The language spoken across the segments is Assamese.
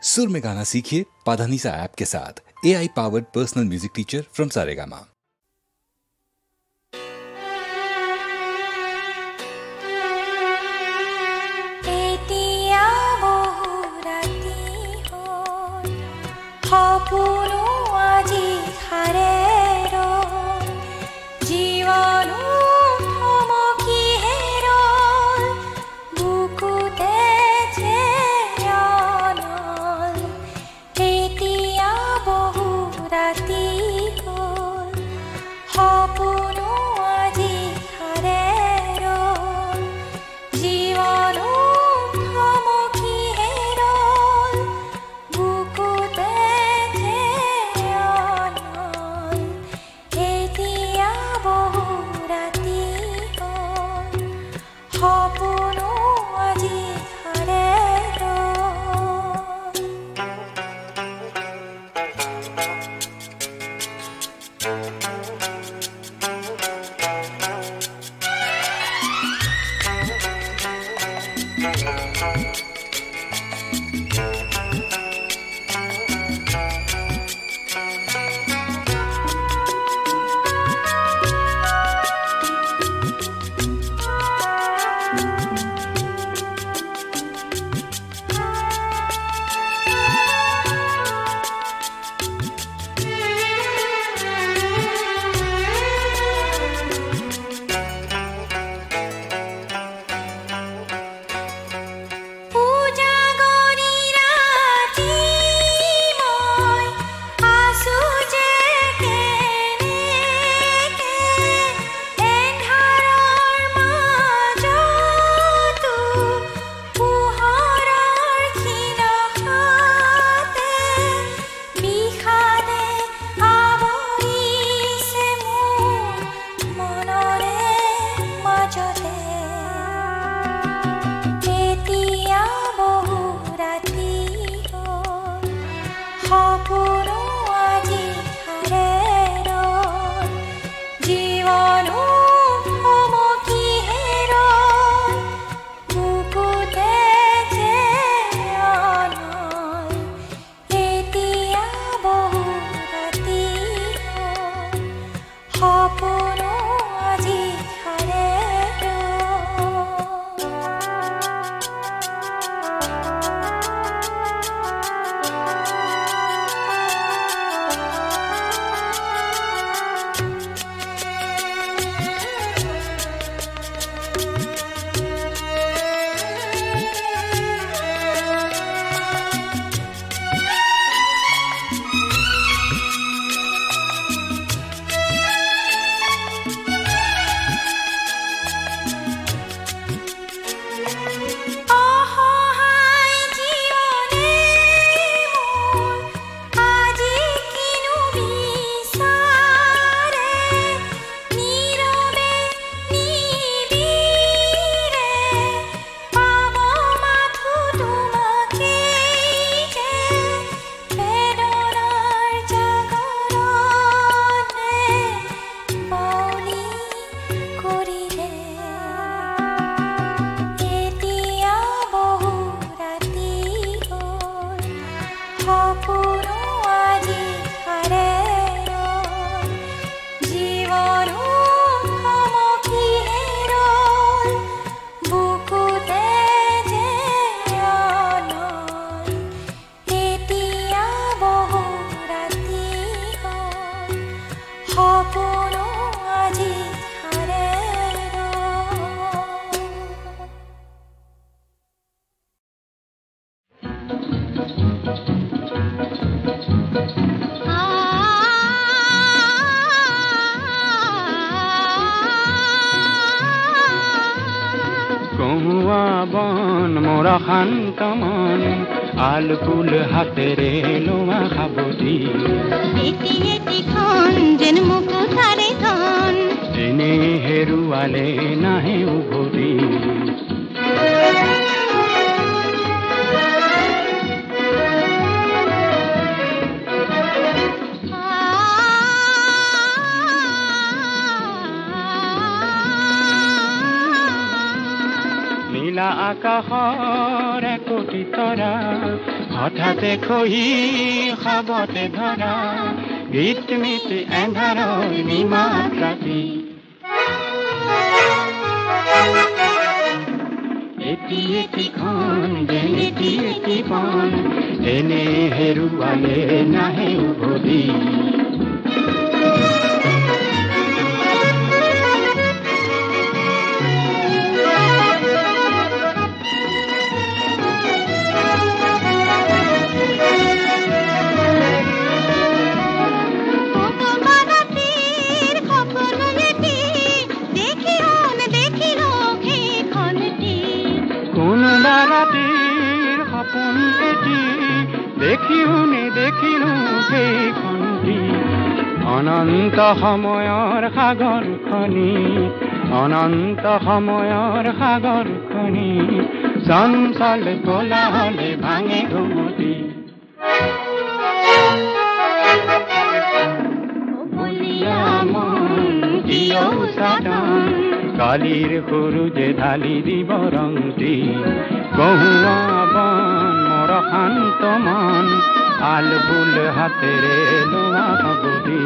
सुर में गाना सीखिए पाधानीसा ऐप के साथ। AI powered personal music teacher from Saregama. কামন আলকুল হাতেৰে লোৱা খাবদি এটি এটি খন যেন মুখ তাৰে ধন এনে হেৰুৱালে নাহে উভতি নীলা আকাশৰ একোটি তৰা হঠাতে খহি খাবতে ধৰা গীত মিত এন্ধাৰৰ নিমাত ৰাতি এটি এটিখন যেন এটি এটি পণ এনে হেৰুৱালে নাহে উভতি ৰাতিৰ সপোন এটি দেখিওনে দেখিলো সেইখনটি অনন্ত সময়ৰ সাগৰখনি অনন্ত সময়ৰ সাগৰখনি চঞ্চল কোলাহলে ভাঙে ঘুমতি বলিয়া মন কিয় সাধন কালিৰ সৰুজে ঢালি দিব ৰংটি কহুৱা বন মোৰ শান্ত মন আল ফুল হাতেৰে লোৱা সাবতি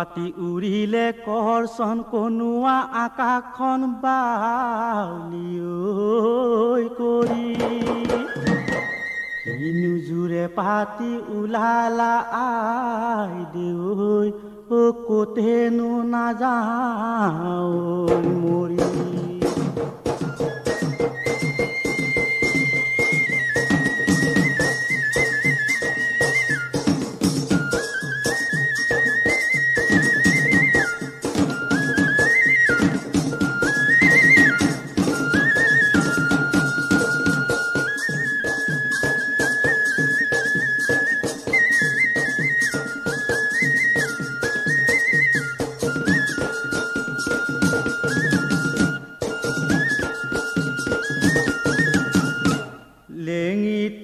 পাতি উৰিলে কৰচন কনুৱা আকাশখন বাউলি ঐ কৰি সিনুজুৰে পাতি ওলালা আই দেউই ও কোতেনো নাযাওঁ মৰি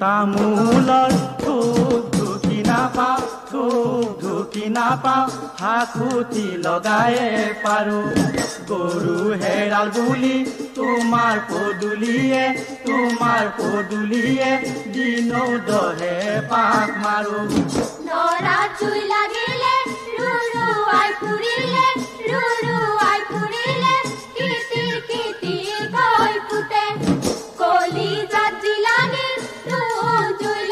তামোলৰ ঢুকি নাপাওঁ হাকুতি লগায়ে পাৰো গৰু হেৰাল বুলি তোমাৰ পদুলিয়ে দিনো দহে পাক মাৰো নৰা চুই লাগিলে ৰুৰুৱাই ফুৰিলে কিতিৰ গৈ ফুটে কলি জাত জিলানি জুই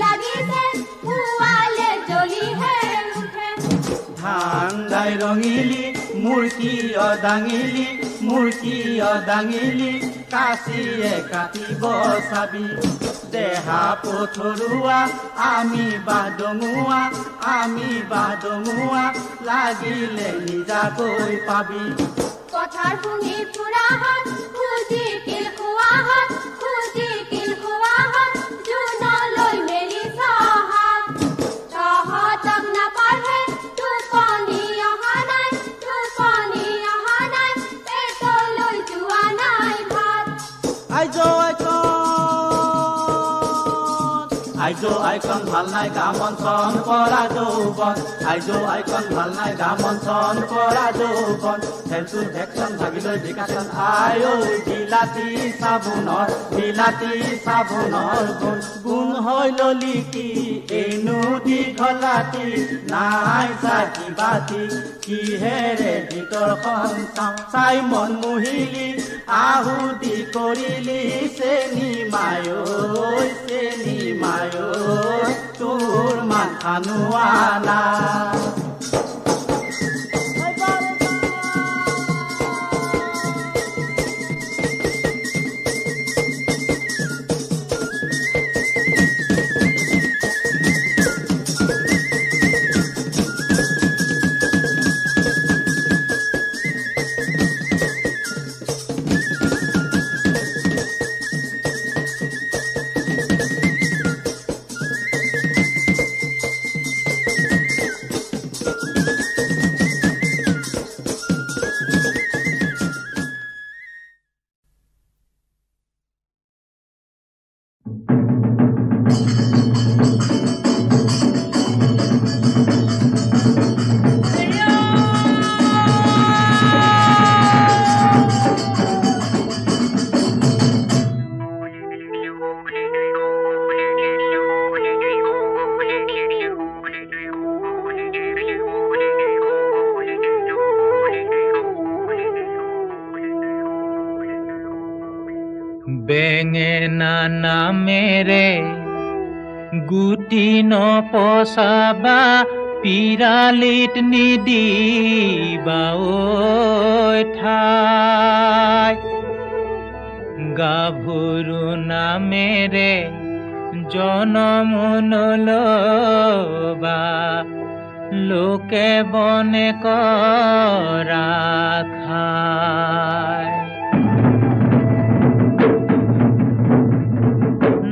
লাগিছে পুৱালে জ্বলিহে উঠে ধান দাই ৰঙিলি মূৰ্কিয় দাঙিলি কাচিয়ে কাটিব চাবি দেহা পথৰুৱা আমি বাদঙুৱা লাগিলে নিজাকৈ পাবি কথাৰ শুনি ফুৰাহত খুজি কিল খোৱাহত জোনলৈ মেলি তহঁতক নাপাঢ়ে টোপনি অহা নাই পেটলৈ যোৱা নাই ভাত আইকন ভাল নাই গামঞ্চন কৰা যৌবন ভাল নাই গামঞ্চন কৰা যৌবন হেলচুৰ ভেকচন ভাগিলৈ বিকাশন আয়ো বিলাতী চাবোনৰ গুণ হৈ ললি কি এনো দীঘলাতি নাই চাকি বাতি কিহেৰে ভিতৰখন চাই মন মুহিলি আহুতি কৰিলি চেনি মায়ৈ তোৰ মাথা নোৱালা বেঙেনা নামেৰে গুটি নপচাবা পিৰালিত নিদিবা ঐ ঠাই গাভৰু নামেৰে জনম নলবা লোকে বনে কৰা খায়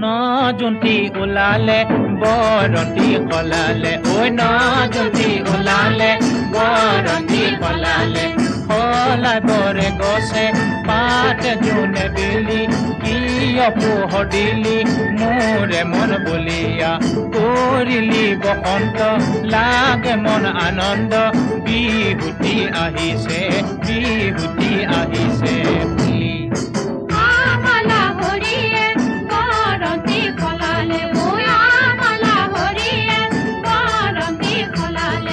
নজুন্তি ওলালে বৰন্তি কলালে ঐ নজুন্তি ওলালে বৰন্তি কলালে কলাই বৰে গছে পাত জোনে বিলি কিয় পোহৰ দিলি মোৰে মন বলিয়া কৰিলি বসন্ত লাগে মন আনন্দ বিহুতি আহিছে বুলি আমালা হৰিয়ে বৰন্তি কলালে ঐ আমালা হৰিয়ে বৰন্তি কলালে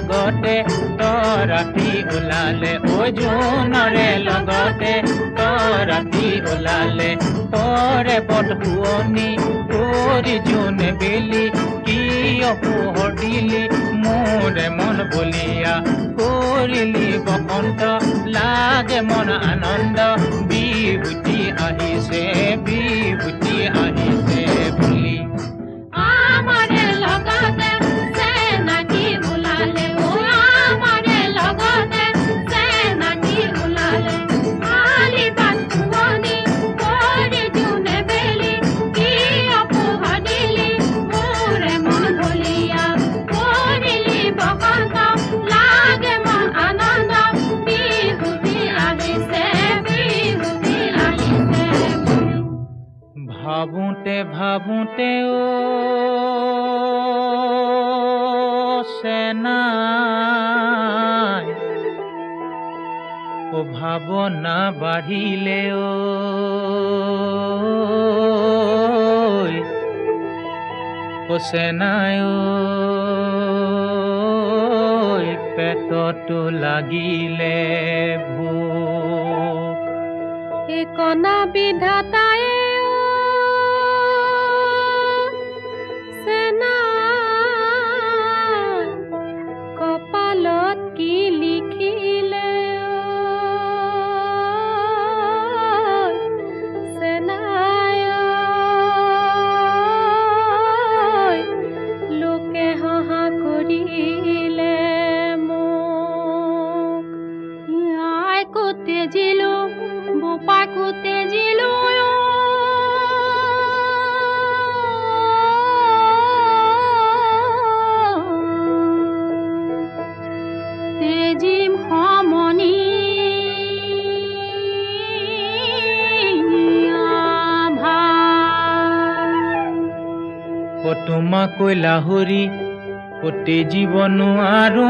লগতে ৰাতি ওলালে ঐ জোনৰে লগতে ৰাতি ওলালে তৰে পদ শুৱনি কৰি জোনে বেলি কিয় পোহৰ দিলি মোৰে মন বলিয়া কৰিলি বসন্ত লাগে মন আনন্দ বিভূতি আহিছে বুলি আমাৰে লগতে চেনাকি ওলালে ঐ আমাৰে লগতে চেনাকি ওলালে আলি বাট শুৱনি কৰি জোনে বেলি কিয় পোহৰ দিলি মোৰে মন বলিয়া কৰিলি বসন্ত লাগে মন আনন্দ বিভূতি আহিছে ভাবোঁতে ও সেনাই ও ভাৱনা বাঢ়িলে ও সেনাই পেটতো লাগিলে ভোক কণা বিধাতাই কপালত কি লিখিলে সেনাই লোকে হহা কৰিলে মোক আই কোতে জিলো বোপাই কোতে জিলো তেজিম সমনি তোমাকৈ লাহৰি অতি জীৱন আৰু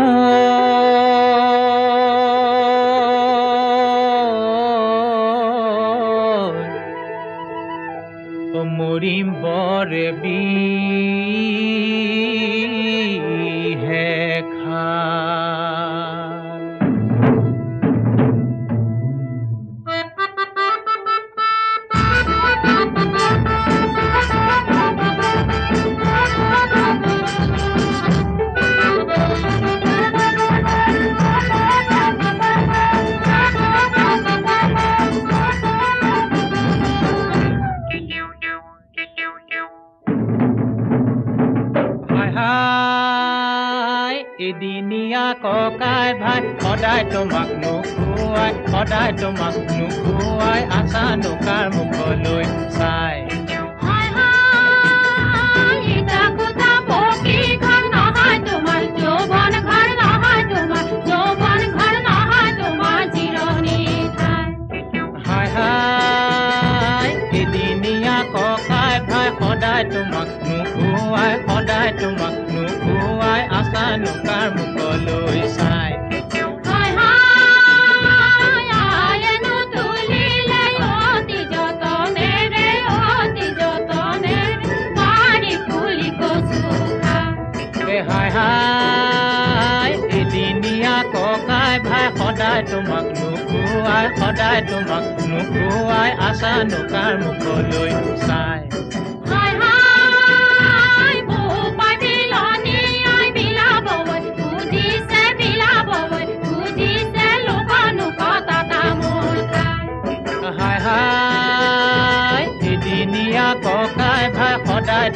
মৰিম বৰে বিহে খা এদিনীয়া ককাই ভাই সদায় তোমাক নুখুৱাই আছা নোকাৰ মুখলৈ চাই এদিনীয়া ককাই ভাই সদায় তোমাক নুখুৱাই আছা নোকাৰ মুখলৈ চাই এদিনীয়া ককাই ভাই সদায় তোমাক নুখুৱাই আছা নোকাৰ মুখলৈ চাই এদিনীয়া ককাই ভাই সদায়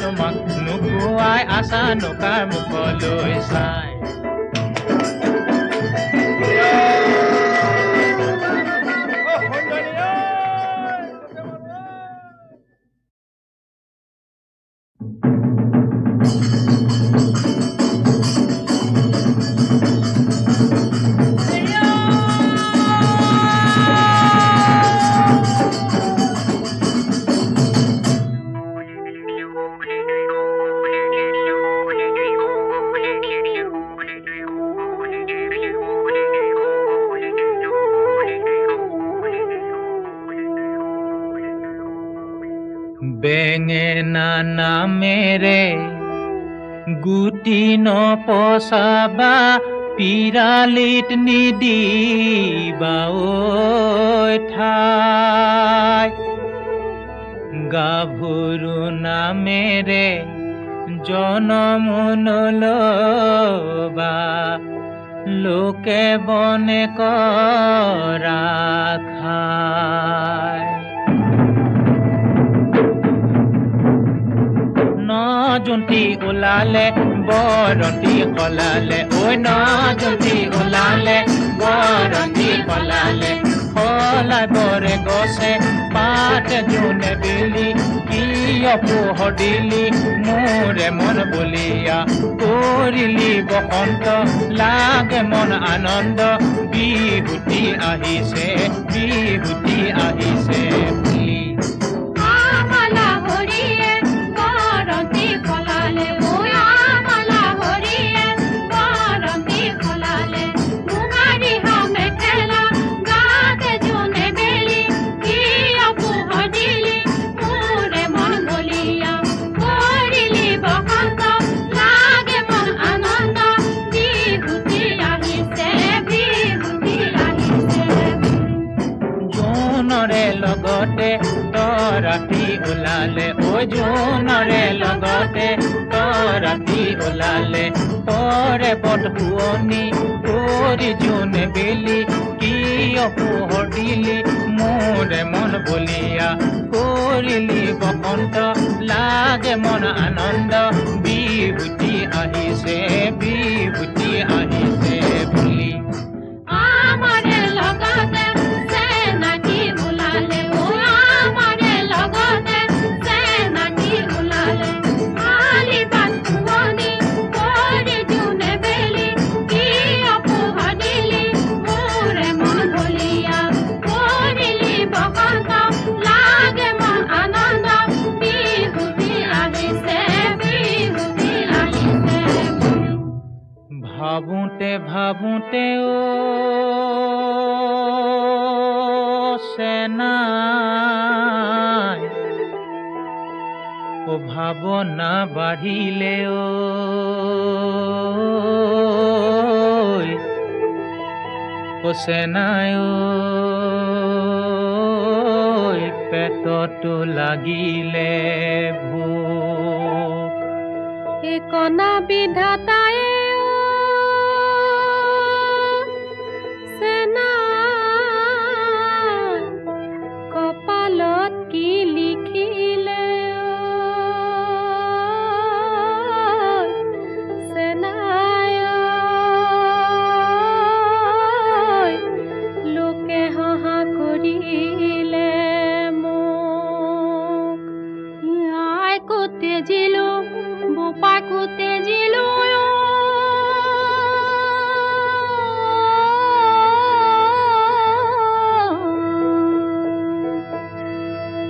তোমাক নুখুৱাই আছা নোকাৰ মুখলৈ চাই বেঙেনা নামেৰে গুটি নপচাবা পিৰালিত নিদিবা ঐ ঠাই গাভৰু নামেৰে জনম নলবা লোকে বনে কৰা খাই নজুন্তি ওলালে বৰন্তি কলালে ঐ নজুন্তি ওলালে বৰন্তি কলালে সলাই বৰে গছে পাতে জোনে বেলি কিয় পোহৰ দিলি মোৰে মন বলিয়া কৰিলি বসন্ত লাগে মন আনন্দ বিহুতি আহিছে বুলি লগতে ৰাতি ওলালে ঐ জোনৰে লগতে ৰাতি ওলালে তৰে পদ শুৱনি কৰি জোনে বেলি কিয় পোহৰ দিলি মোৰে মন বলিয়া কৰিলি বসন্ত লাগে মন আনন্দ বিহুতি আহিছে বুলি আমাৰে লগতে চেনাকি ওলালে আমাৰে লগতে চেনাকি ওলালে আলি বাট শুৱনি কৰি জোনে বেলি কিয় পোহৰ দিলি মোৰে মন বলিয়া কৰিলি বসন্ত লাগে মন আনন্দ বিহুতি আহিছে ভাবোঁতে ও সেনাই ও ভাৱনা বাঢ়িলে ও সেনাই পেটতো লাগিলে ভোক কণা বিধাতাই কপালত কি লিখিলে সেনাই লোকে হাহা কৰিলে মোক আইকো তেজিলো বোপাকো তেজিলো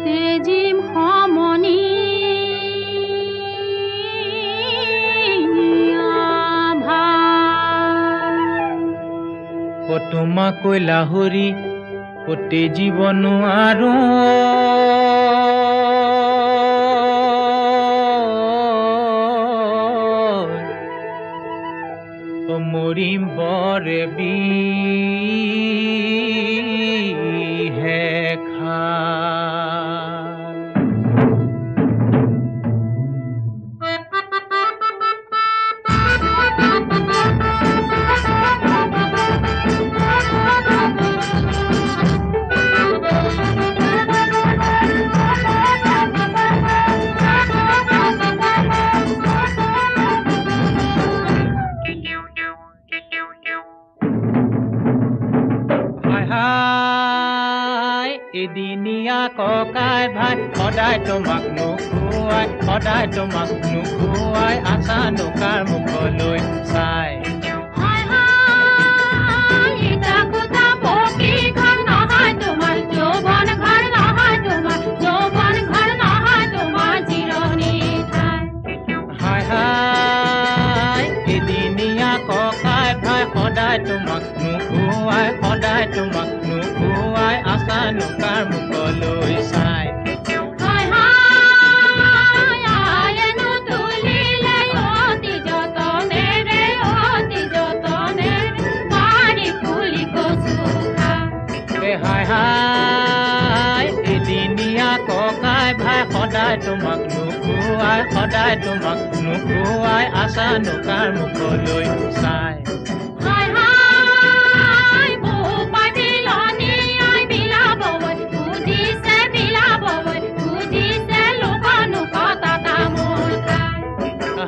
তেজিম সমনি তোমাকৈ লাহৰি তেজিব নোৱাৰো মৰিম বৰে বিহে খা এদিনীয়া ককাই ভাই সদায় তোমাক নুখুৱাই আশা নোকাৰ মুখলৈ চাই এদিনীয়া ককাই ভাই সদায় তোমাক নুখুৱাই আশা নোকাৰ মুখলৈ চাই তুলিলে অতি নুকুৱাই সদায় তোমাক নুকুৱাই আছা নোকাৰ মুখলৈ চাই হাই হাই বোপাই বিলনী আই বিলাবৈ বুজিছে বিলাবৈ বুজিছে লোক নোক তাতা মোৰ খাই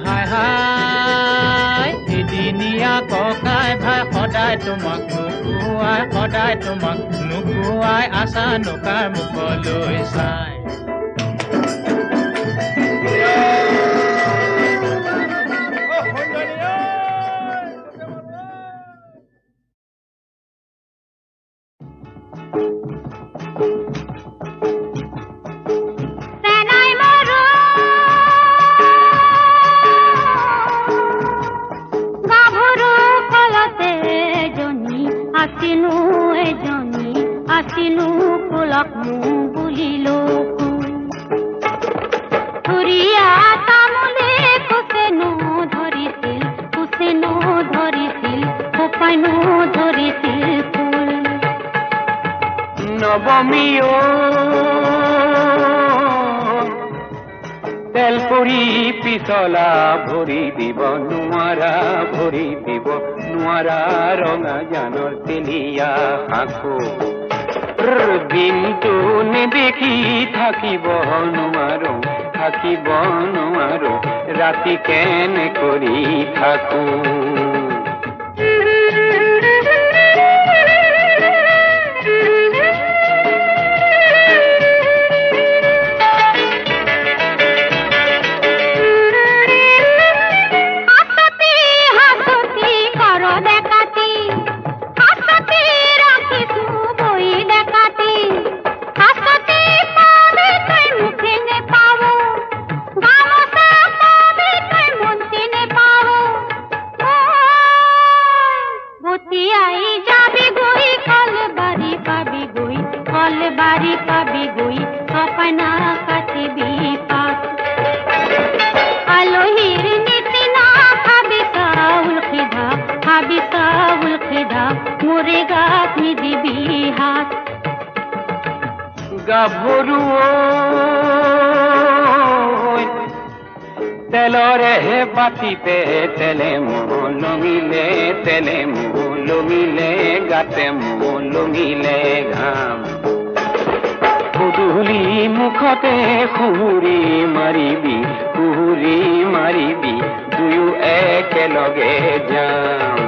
হাই হাই এদিনীয়া ককাই ভাই সদায় তোমাক নুকুৱাই আছা নোকাৰ মুখলৈ চাই আছিলো কুলক বুলিলো ফুৰিয়া তামোলে কুচেনো ধৰিছিল কোপাইনো ধৰিছিল ফুল নৱমীও তেল পৰি পিছলা ভৰি দিব নোৱাৰা ৰঙা জানৰ তেলিয়া শাকো দিনটো নেদেখি থাকিব নোৱাৰো ৰাতি কেনে কৰি থাকো তেলৰেহে বাতিতে তেলে লঙিলে গাতে লঙিলে ঘাম গধূলি মুখতে সুহুৰি মাৰিবি দুয়ো একেলগে যাম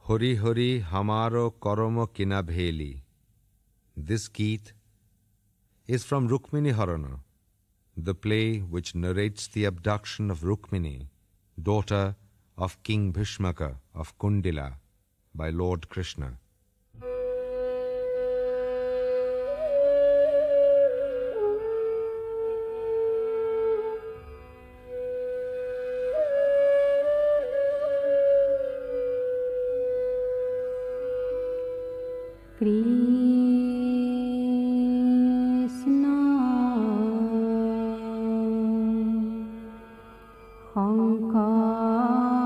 Hori Hori Hamaro Koromo Kinabheli. This Geet is from Rukmini Harana, the play which narrates the abduction of Rukmini, daughter of King Bhishmaka of Kundila, by Lord Krishna. Krishna Shankar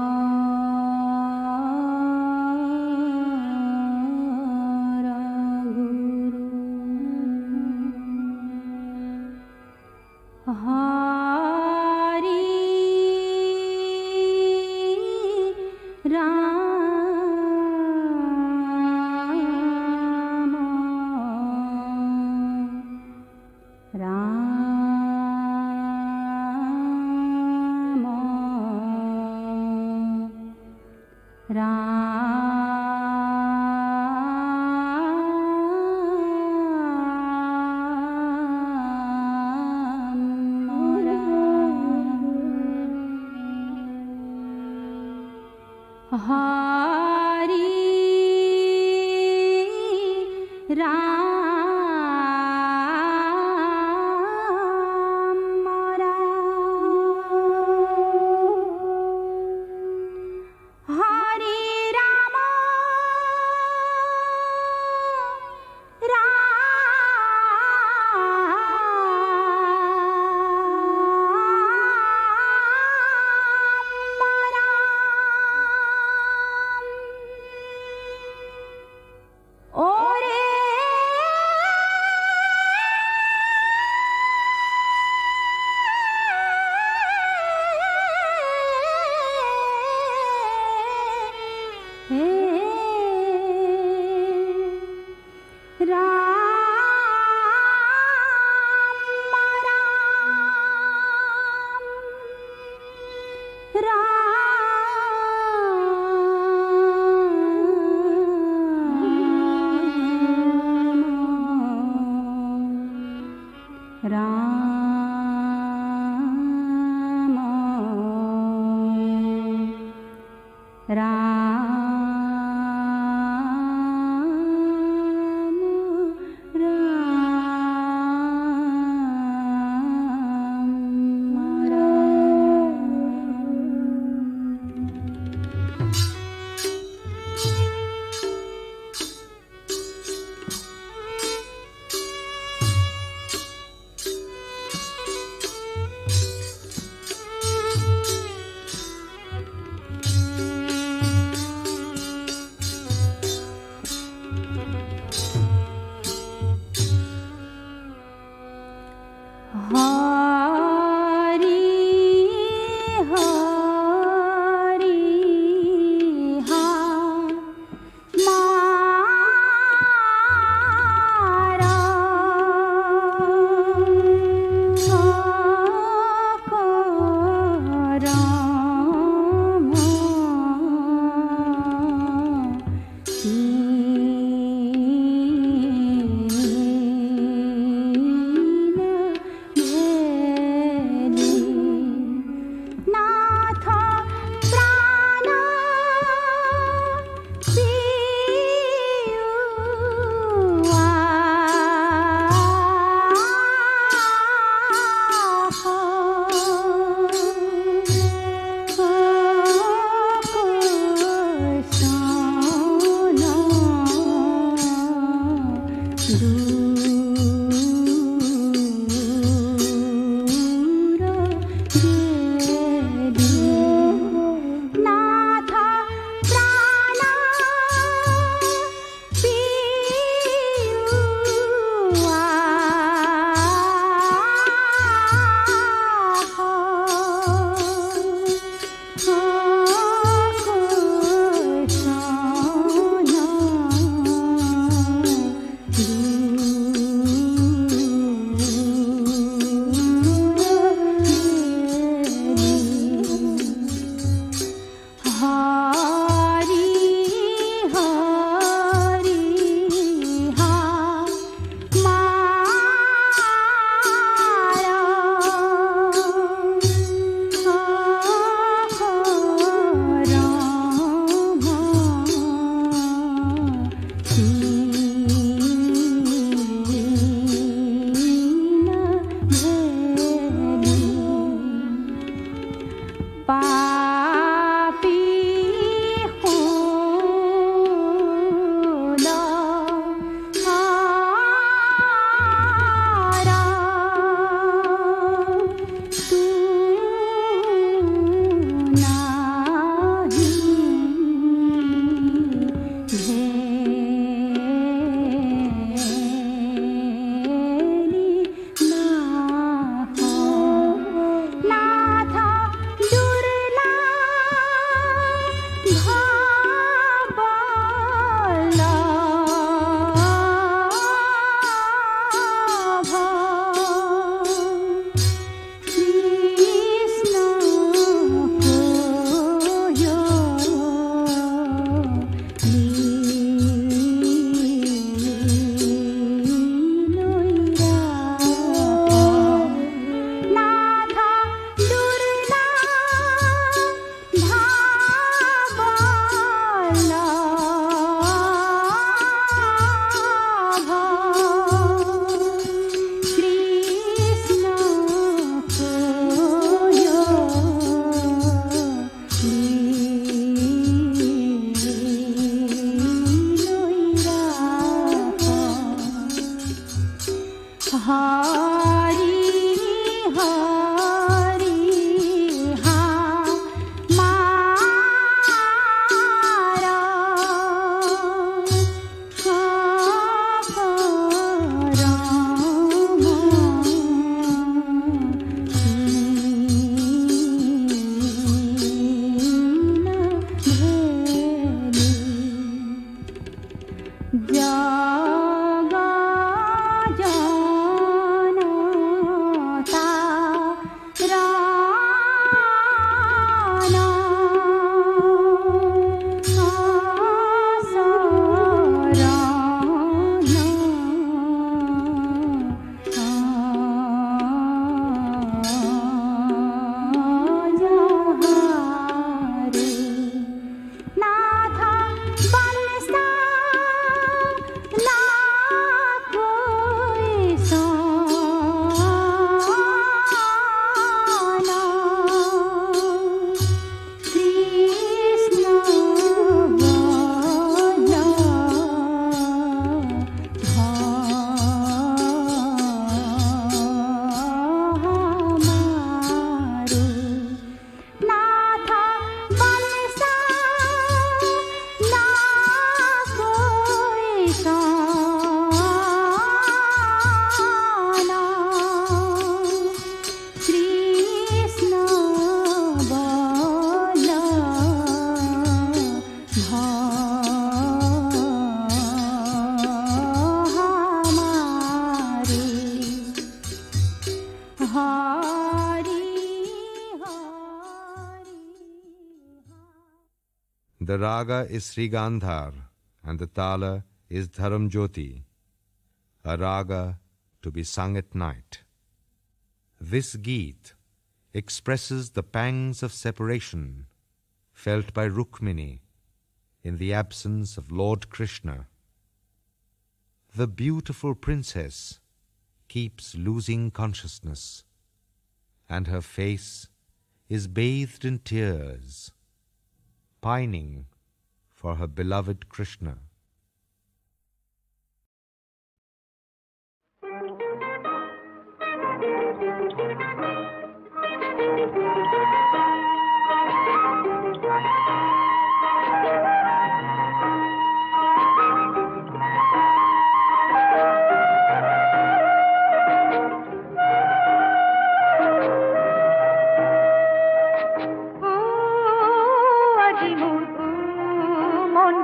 The raga is Sri Gandhar and the tala is Dharam Jyoti, a raga to be sung at night. This Geet expresses the pangs of separation felt by Rukmini in the absence of Lord Krishna. The beautiful princess keeps losing consciousness, and her face is bathed in tears, pining for her beloved Krishna.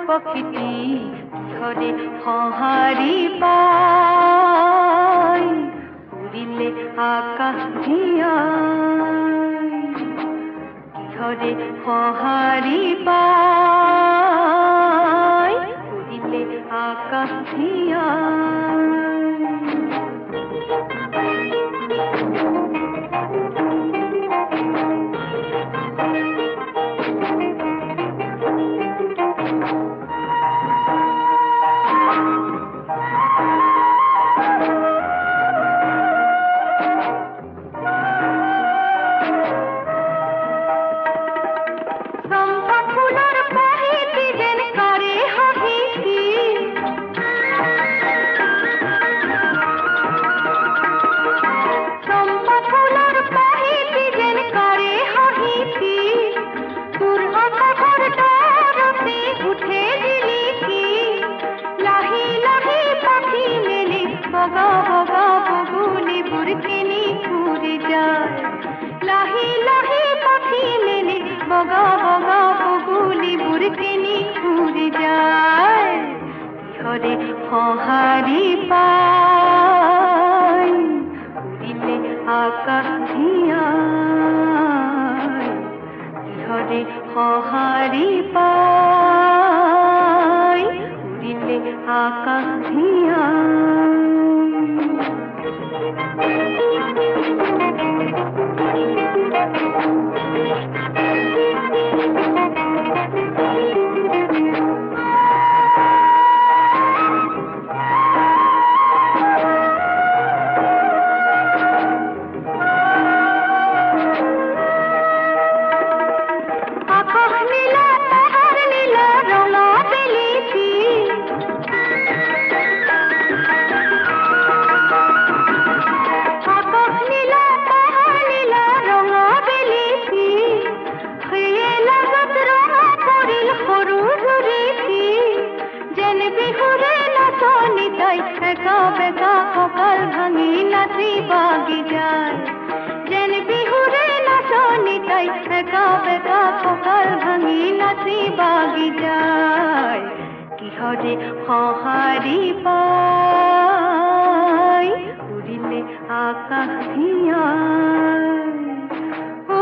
পক্ষীটি ধরে সঁহাৰি পাই উৰিলে আকাশ ধিয়াই ধৰে সঁহাৰি পাই উৰিলে আকাশ ধিয়াই সঁহাৰি পাই উৰিলে আকাশ ধিয়াই ধৰে সঁহাৰি পাই উৰিলে আকাশ ধিয়াই কিহৰে সঁহাৰি পাই উৰিলে আকাশ ধিয়াই ও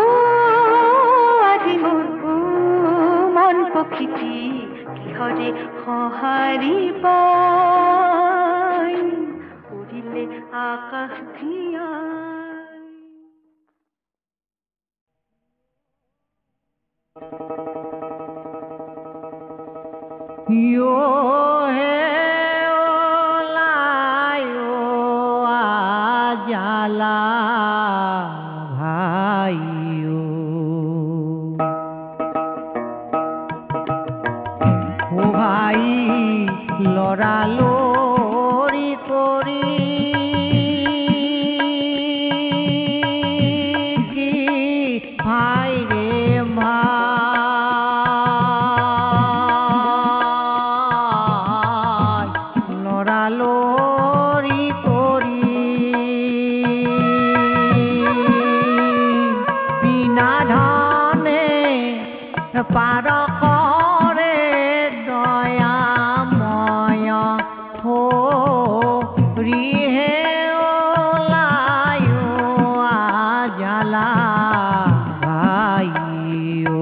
আজি মোৰ মন পক্ষীটি কিহৰে সঁহাৰি পাই উৰিলে আকাশ ধিয়াই Yo he olayo ajala bhaiyo o bhai lora lori kori ki bhai re bhai পাৰ কৰে দয়াময় হৰিহে ওলায়ো আজালা ভাইও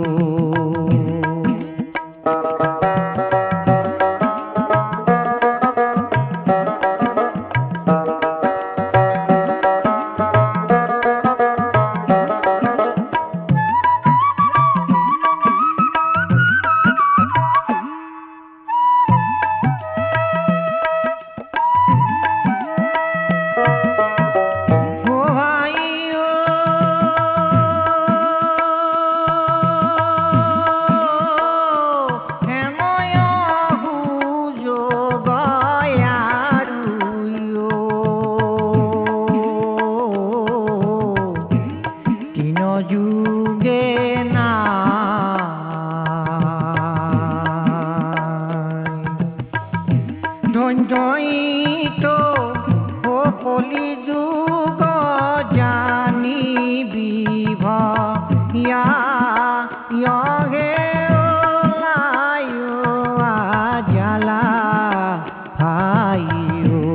জয়িত কলি যুগ জানি বিভয়া হে ওলায়ো জালা ভাইও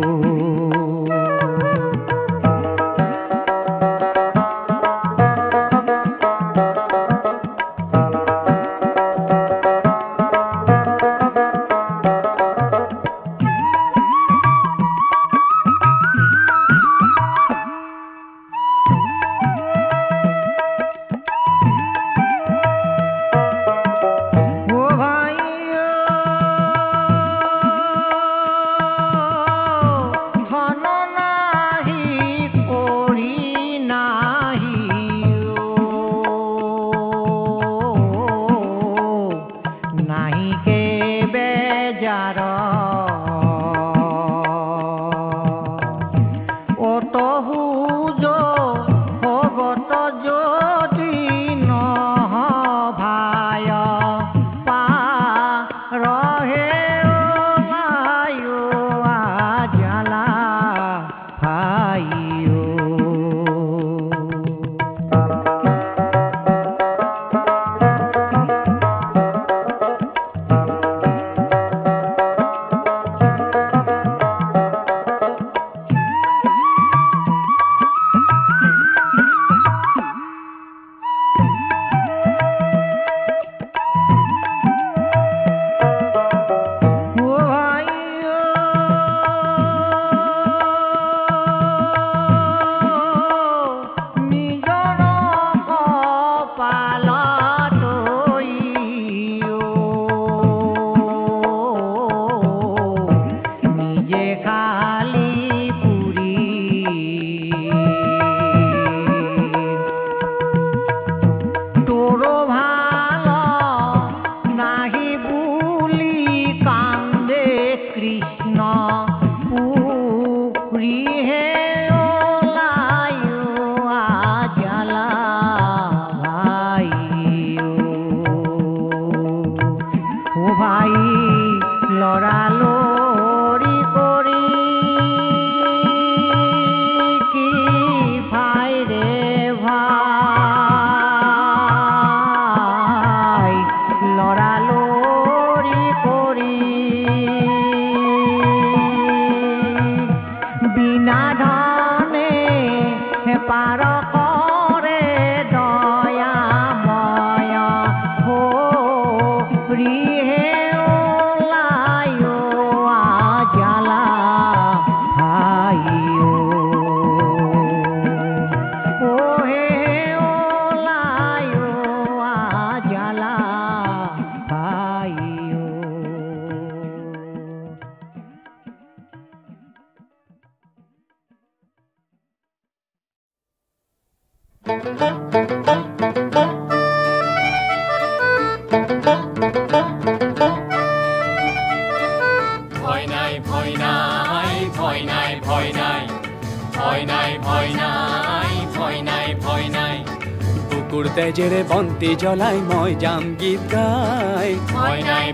তেজেৰে বন্তি জ্বলাই মই যাম গীত গাই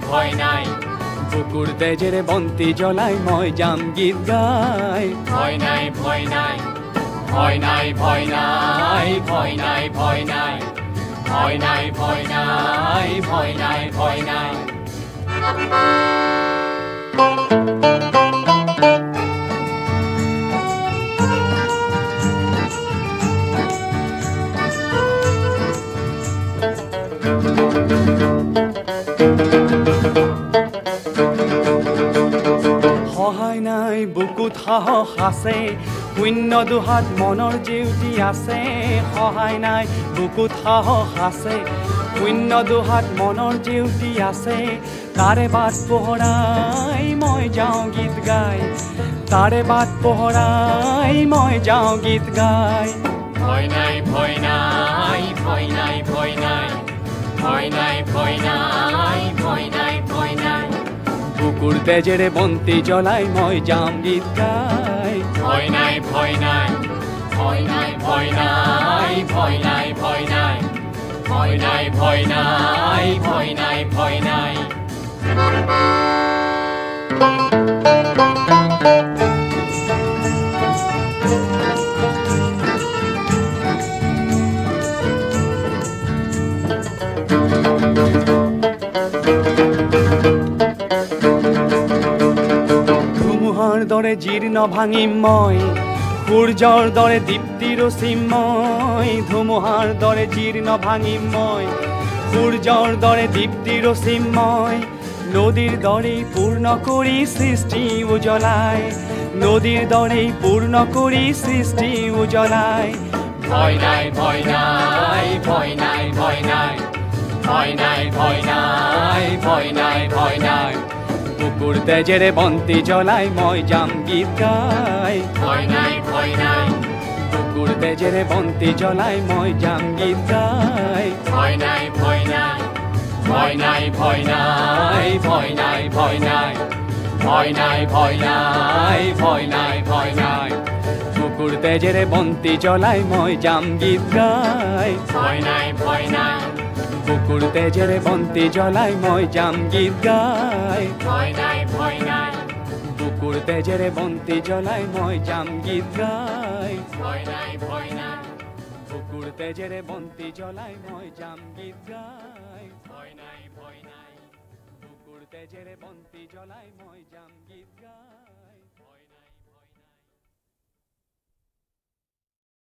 ভয় নাই বুকুৰ তেজেৰে বন্তি জ্বলাই মই যাম গীত গাই ভয় নাই ভয় নাই ভয় নাই ভয় নাই ভয় নাই ভয় নাই ভয় নাই ভয় নাই ভয় নাই ভয় নাই সহায় নাই বুকুত সাহস আছে শূন্য দুহাত মনৰ জিউতি আছে সহায় নাই বুকুত সাহস আছে শূন্য দুহাত মনৰ জিউতি আছে তাৰে বাট পোহৰাই মই যাওঁ গীত গাই তাৰে বাট পোহৰাই মই যাওঁ গীত গাই ভয় নাই ভয় নাই ভয় নাই ভয় নাই ভয় নাই ভয় নাই ভয় নাই ভয় নাই বুকুৰ তেজেৰে বন্তি জ্বলাই মই যাম গীত গাই ভয় নাই ভয় নাই ভয় নাই ভয় নাই ভয় নাই ভয় নাই ভয় নাই ভয় নাই ভয় নাই ভয় নাই দৰে জীৰ্ণ ভাঙিম মই সূৰ্যৰ দৰে দীপ্তি ৰচিম মই ধুমুহাৰ দৰে জীৰ্ণ ভাঙিম মই সূৰ্যৰ দৰে দীপ্তি ৰচিম মই নদীৰ দৰে পূৰ্ণ কৰি সৃষ্টি উজ্বলাই নদীৰ দৰে পূৰ্ণ কৰি সৃষ্টি উজ্বলাই ভয় নাই ভয় নাই ভয় নাই ভয় নাই ভয় নাই ভয় নাই ভয় নাই ভয় নাই বুকুৰ তেজেৰে বন্তি জ্বলাই মই যাম গীত গাই ভয় নাই ভয় নাই বুকুৰ তেজেৰে বন্তি জ্বলাই মই যাম গীত গাই ভয় নাই ভয় নাই ভয় নাই ভয় নাই ভয় নাই ভয় নাই ভয় নাই ভয় নাই ভয় নাই ভয় নাই বুকুৰ তেজেৰে বন্তি জ্বলাই মই যাম গীত গাই ভয় নাই ভয় নাই বুকুৰ তেজেৰে বন্তি জ্বলাই মই যাম গীত গাই ভয় নাই ভয় নাই বুকুৰ তেজেৰে বন্তি জ্বলাই মই যাম গীত গাই ভয় নাই ভয় নাই বুকুৰ তেজেৰে বন্তি জ্বলাই মই যাম গীত গাই ভয় নাই ভয় নাই বুকুৰ তেজেৰে বন্তি জ্বলাই মই যাম গীত গাই